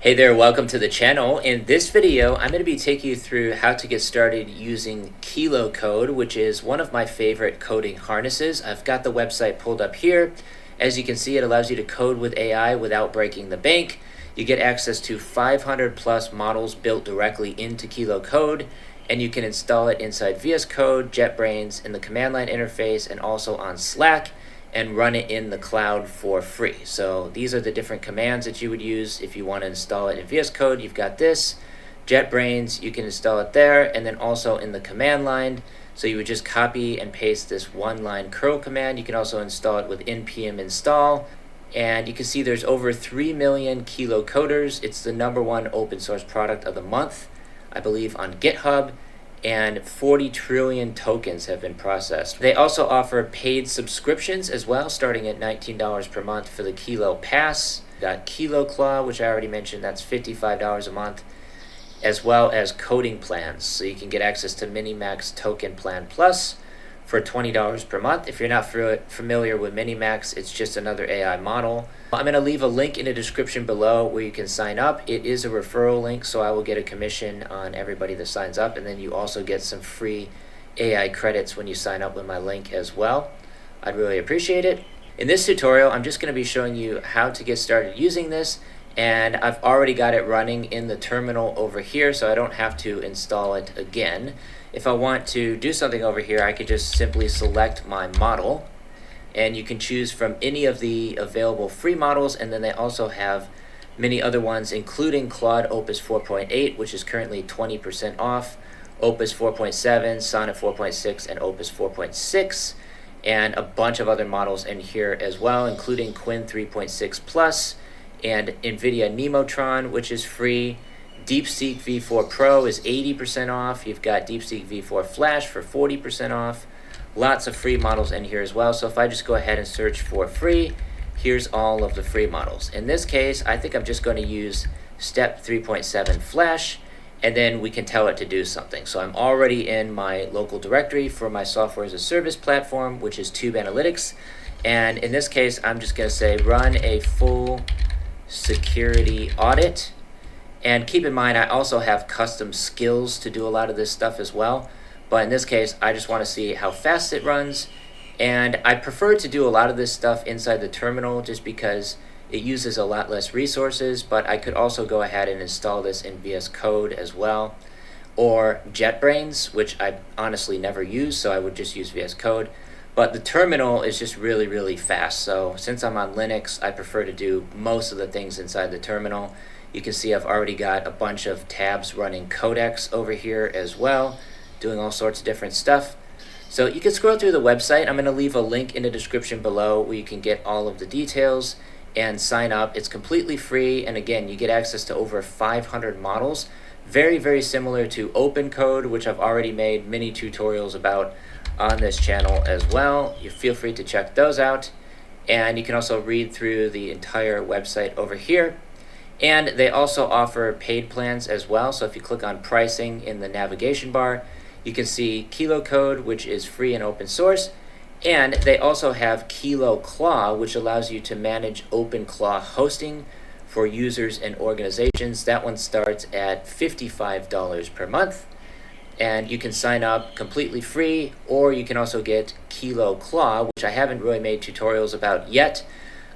Hey there, welcome to the channel. In this video, I'm going to be taking you through how to get started using KiloCode, which is one of my favorite coding harnesses. I've got the website pulled up here. As you can see, it allows you to code with AI without breaking the bank. You get access to 500 plus models built directly into KiloCode, and you can install it inside VS Code, JetBrains, in the command line interface, and also on Slack, and run it in the cloud for free. So these are the different commands that you would use if you want to install it in VS Code. You've got this, JetBrains, you can install it there, and then also in the command line. So you would just copy and paste this one line curl command. You can also install it with npm install. And you can see there's over 3 million KiloCoders. It's the #1 open source product of the month, I believe, on GitHub. And 40 trillion tokens have been processed. They also offer paid subscriptions as well, starting at $19 per month for the Kilo Pass. Got KiloClaw, which I already mentioned, that's $55 a month, as well as coding plans. So you can get access to Minimax Token Plan Plus for $20 per month. If you're not familiar with Minimax, it's just another AI model. I'm going to leave a link in the description below where you can sign up. It is a referral link, so I will get a commission on everybody that signs up, and then you also get some free AI credits when you sign up with my link as well. I'd really appreciate it. In this tutorial, I'm just going to be showing you how to get started using this, and I've already got it running in the terminal over here, so I don't have to install it again. If I want to do something over here, I could just simply select my model, and you can choose from any of the available free models, and then they also have many other ones, including Claude Opus 4.8, which is currently 20% off, Opus 4.7, Sonnet 4.6, and Opus 4.6, and a bunch of other models in here as well, including Quinn 3.6 Plus, and NVIDIA Nemotron, which is free. DeepSeek V4 Pro is 80% off. You've got DeepSeek V4 Flash for 40% off. Lots of free models in here as well. So if I just go ahead and search for free, here's all of the free models. In this case, I think I'm just going to use Step 3.7 Flash, and then we can tell it to do something. So I'm already in my local directory for my software as a service platform, which is Tube Analytics. And in this case, I'm just going to say run a full security audit. And keep in mind, I also have custom skills to do a lot of this stuff as well. But in this case, I just want to see how fast it runs. And I prefer to do a lot of this stuff inside the terminal just because it uses a lot less resources. But I could also go ahead and install this in VS Code as well. Or JetBrains, which I honestly never use, so I would just use VS Code. But the terminal is just really, really fast. So since I'm on Linux, I prefer to do most of the things inside the terminal. You can see I've already got a bunch of tabs running Codex over here as well, doing all sorts of different stuff. So you can scroll through the website. I'm going to leave a link in the description below where you can get all of the details and sign up. It's completely free, and again, you get access to over 500 models. Very, very similar to OpenCode, which I've already made many tutorials about on this channel as well. You feel free to check those out, and you can also read through the entire website over here. And they also offer paid plans as well. So if you click on pricing in the navigation bar, you can see KiloCode, which is free and open source. And they also have KiloClaw, which allows you to manage OpenClaw hosting for users and organizations. That one starts at $55 per month. And you can sign up completely free, or you can also get KiloClaw, which I haven't really made tutorials about yet.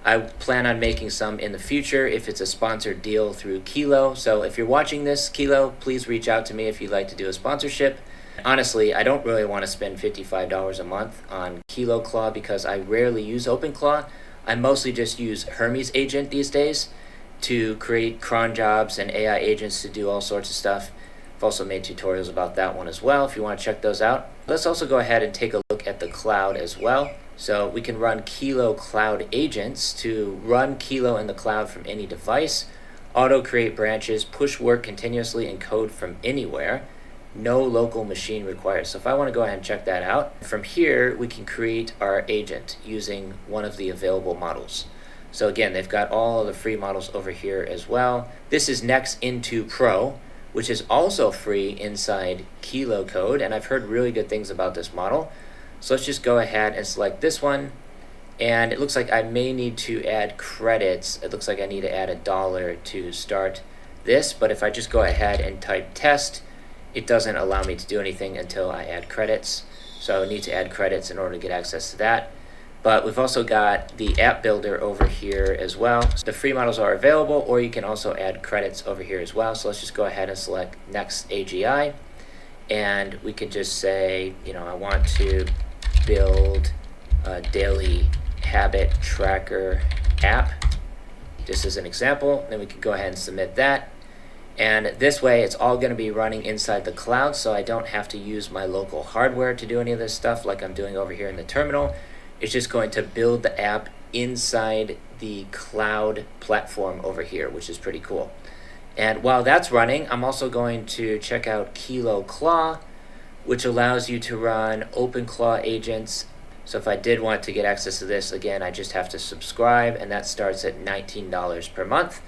I plan on making some in the future if it's a sponsored deal through Kilo. So if you're watching this, Kilo, please reach out to me if you'd like to do a sponsorship. Honestly, I don't really want to spend $55 a month on KiloClaw because I rarely use OpenClaw. I mostly just use Hermes Agent these days to create cron jobs and AI agents to do all sorts of stuff. I've also made tutorials about that one as well if you want to check those out. Let's also go ahead and take a look at the cloud as well. So we can run Kilo Cloud Agents to run Kilo in the cloud from any device, auto-create branches, push work continuously, and code from anywhere. No local machine required. So if I want to go ahead and check that out, from here we can create our agent using one of the available models. So again, they've got all of the free models over here as well. This is Next Into Pro, which is also free inside KiloCode, and I've heard really good things about this model. So let's just go ahead and select this one, and it looks like I may need to add credits. It looks like I need to add $1 to start this, but if I just go ahead and type test, it doesn't allow me to do anything until I add credits. So I need to add credits in order to get access to that. But we've also got the app builder over here as well. So the free models are available, or you can also add credits over here as well. So let's just go ahead and select next AGI. And we can just say, I want to build a daily habit tracker app, just as an example. Then we can go ahead and submit that. And this way it's all going to be running inside the cloud, so I don't have to use my local hardware to do any of this stuff like I'm doing over here in the terminal. It's just going to build the app inside the cloud platform over here, which is pretty cool. And while that's running, I'm also going to check out KiloCode, which allows you to run OpenClaw agents. So if I did want to get access to this, again, I just have to subscribe, and that starts at $19 per month,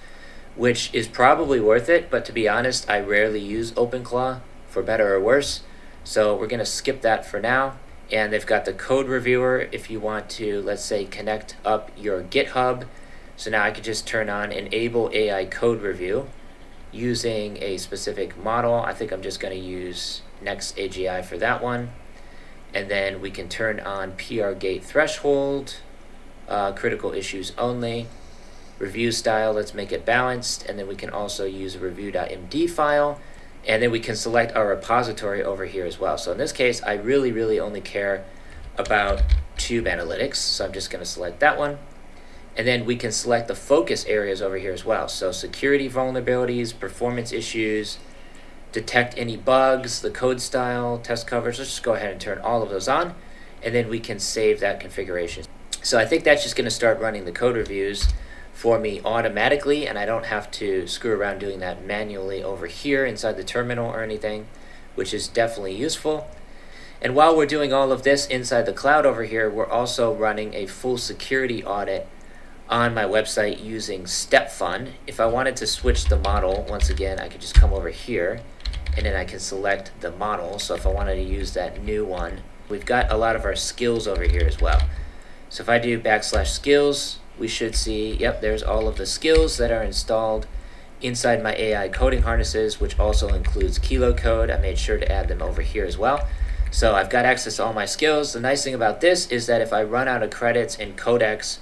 which is probably worth it. But to be honest, I rarely use OpenClaw, for better or worse. So we're going to skip that for now. And they've got the code reviewer if you want to, let's say, connect up your GitHub. So now I could just turn on enable AI code review using a specific model. I think I'm just going to use next AGI for that one. And then we can turn on PR gate threshold, critical issues only, review style, let's make it balanced. And then we can also use a review.md file. And then we can select our repository over here as well. So in this case, I really only care about tube analytics. So I'm just going to select that one. And then we can select the focus areas over here as well. So security vulnerabilities, performance issues, detect any bugs, the code style, test coverage. Let's just go ahead and turn all of those on. And then we can save that configuration. So I think that's just going to start running the code reviews for me automatically, and I don't have to screw around doing that manually over here inside the terminal or anything, which is definitely useful. And while we're doing all of this inside the cloud over here, we're also running a full security audit on my website using StepFund. If I wanted to switch the model, once again, I could just come over here and then I can select the model. So if I wanted to use that new one, we've got a lot of our skills over here as well. So if I do /skills, we should see, yep, there's all of the skills that are installed inside my AI coding harnesses, which also includes KiloCode. I made sure to add them over here as well. So I've got access to all my skills. The nice thing about this is that if I run out of credits in Codex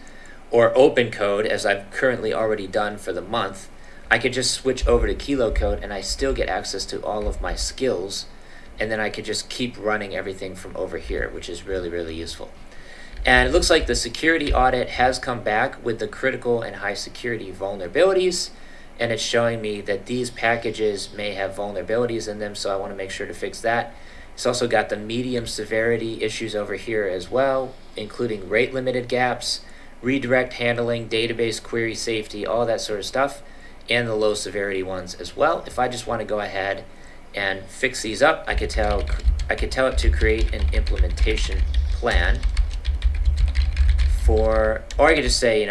or OpenCode, as I've currently already done for the month, I could just switch over to KiloCode and I still get access to all of my skills. And then I could just keep running everything from over here, which is really useful. And it looks like the security audit has come back with the critical and high security vulnerabilities. And it's showing me that these packages may have vulnerabilities in them, so I want to make sure to fix that. It's also got the medium severity issues over here as well, including rate limited gaps, redirect handling, database query safety, all that sort of stuff, and the low severity ones as well. If I just want to go ahead and fix these up, I could tell it to create an implementation plan for, or I could just say,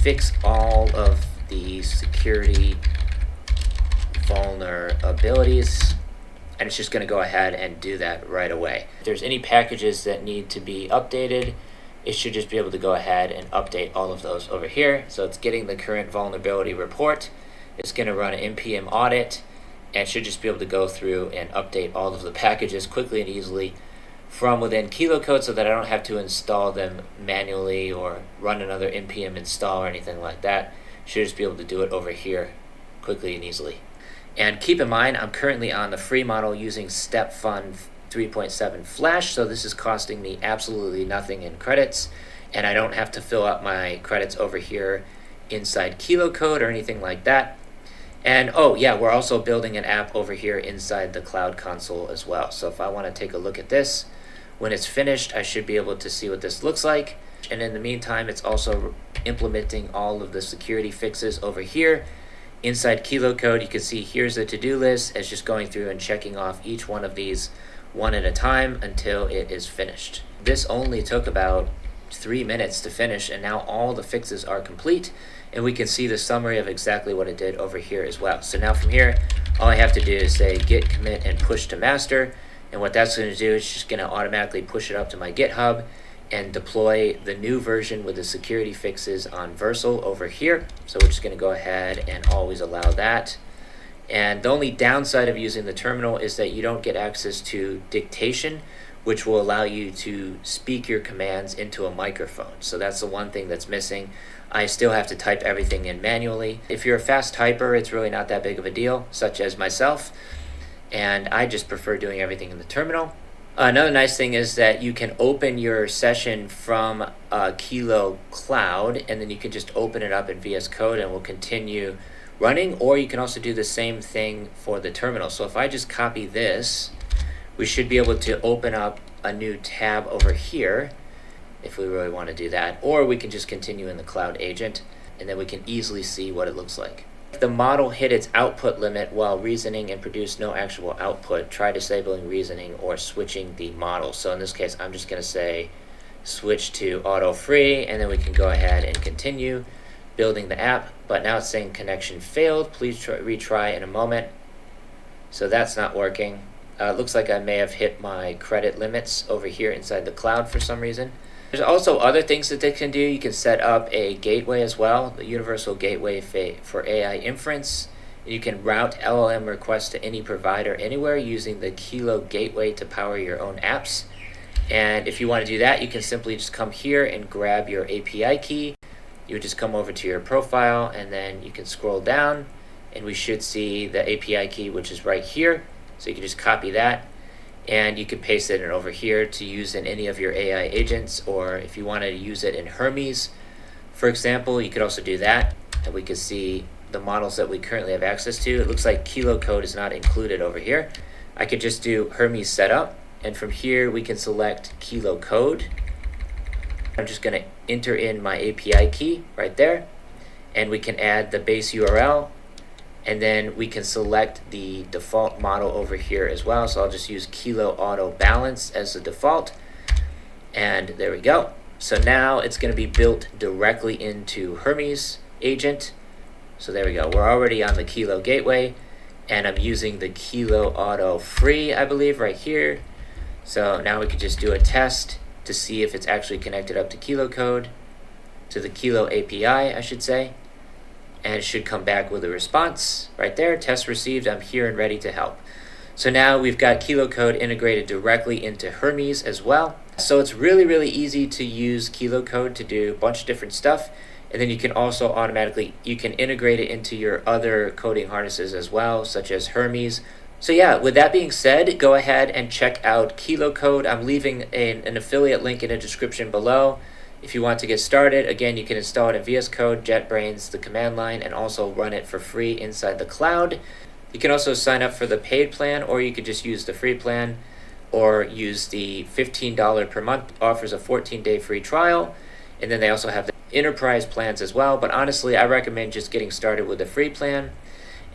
fix all of the security vulnerabilities, and it's just going to go ahead and do that right away. If there's any packages that need to be updated, it should just be able to go ahead and update all of those over here. So it's getting the current vulnerability report. It's going to run an npm audit, and should just be able to go through and update all of the packages quickly and easily from within KiloCode, so that I don't have to install them manually or run another npm install or anything like that. Should just be able to do it over here quickly and easily. And keep in mind, I'm currently on the free model using StepFund 3.7 Flash, so this is costing me absolutely nothing in credits, and I don't have to fill up my credits over here inside KiloCode or anything like that. And oh yeah, we're also building an app over here inside the Cloud Console as well. So if I want to take a look at this, when it's finished, I should be able to see what this looks like. And in the meantime, it's also implementing all of the security fixes over here inside KiloCode. You can see here's the to-do list. It's just going through and checking off each one of these one at a time until it is finished. This only took about 3 minutes to finish, and now all the fixes are complete, and we can see the summary of exactly what it did over here as well. So now from here, all I have to do is say git commit and push to master, and what that's going to do is just going to automatically push it up to my GitHub, and deploy the new version with the security fixes on Versal over here. So we're just going to go ahead and always allow that. And the only downside of using the terminal is that you don't get access to dictation, which will allow you to speak your commands into a microphone. So that's the one thing that's missing. I still have to type everything in manually. If you're a fast typer, it's really not that big of a deal, such as myself. And I just prefer doing everything in the terminal. Another nice thing is that you can open your session from KiloCloud, and then you can just open it up in VS Code and it will continue running, or you can also do the same thing for the terminal. So if I just copy this, we should be able to open up a new tab over here if we really want to do that, or we can just continue in the Cloud Agent, and then we can easily see what it looks like. If the model hit its output limit while reasoning and produced no actual output, try disabling reasoning or switching the model. So in this case, I'm just going to say switch to auto free, and then we can go ahead and continue building the app. But now it's saying connection failed. Please retry in a moment. So that's not working. It looks like I may have hit my credit limits over here inside the cloud for some reason. There's also other things that they can do. You can set up a gateway as well, the universal gateway for AI inference. You can route LLM requests to any provider anywhere using the Kilo gateway to power your own apps. And if you want to do that, you can simply just come here and grab your API key. You would just come over to your profile, and then you can scroll down, and we should see the API key, which is right here. So you can just copy that, and you can paste it in over here to use in any of your AI agents, or if you want to use it in Hermes, for example, you could also do that, and we can see the models that we currently have access to. It looks like KiloCode is not included over here. I could just do Hermes setup, and from here we can select KiloCode. I'm just going to enter in my API key right there, and we can add the base URL, and then we can select the default model over here as well. So I'll just use Kilo Auto Balance as the default, and there we go. So now it's going to be built directly into Hermes agent. So there we go. We're already on the Kilo gateway, and I'm using the Kilo Auto Free, I believe, right here. So now we can just do a test to see if it's actually connected up to KiloCode, to the Kilo API, I should say. And it should come back with a response right there. Test received. I'm here and ready to help. So now we've got KiloCode integrated directly into Hermes as well. So it's really, really easy to use KiloCode to do a bunch of different stuff. And then you can also you can integrate it into your other coding harnesses as well, such as Hermes. So yeah, with that being said, go ahead and check out KiloCode. I'm leaving an affiliate link in the description below. If you want to get started, again, you can install it in VS Code, JetBrains, the command line, and also run it for free inside the cloud. You can also sign up for the paid plan, or you could just use the free plan, or use the $15 per month, offers a 14-day free trial. And then they also have the enterprise plans as well. But honestly, I recommend just getting started with the free plan,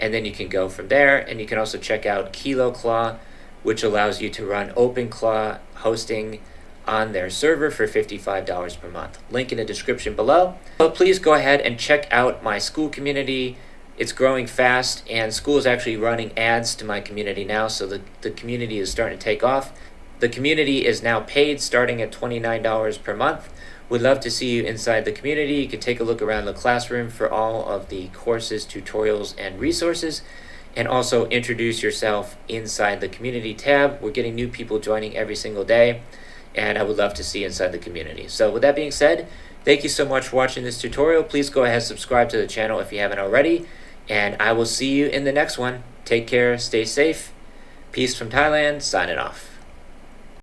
and then you can go from there. And you can also check out KiloClaw, which allows you to run OpenClaw hosting on their server for $55 per month. Link in the description below. So please go ahead and check out my school community. It's growing fast, and school is actually running ads to my community now, so the community is starting to take off. The community is now paid, starting at $29 per month. We'd love to see you inside the community. You can take a look around the classroom for all of the courses, tutorials, and resources, and also introduce yourself inside the community tab. We're getting new people joining every single day, and I would love to see you inside the community. So with that being said, thank you so much for watching this tutorial. Please go ahead and subscribe to the channel if you haven't already, and I will see you in the next one. Take care, stay safe. Peace from Thailand, signing off.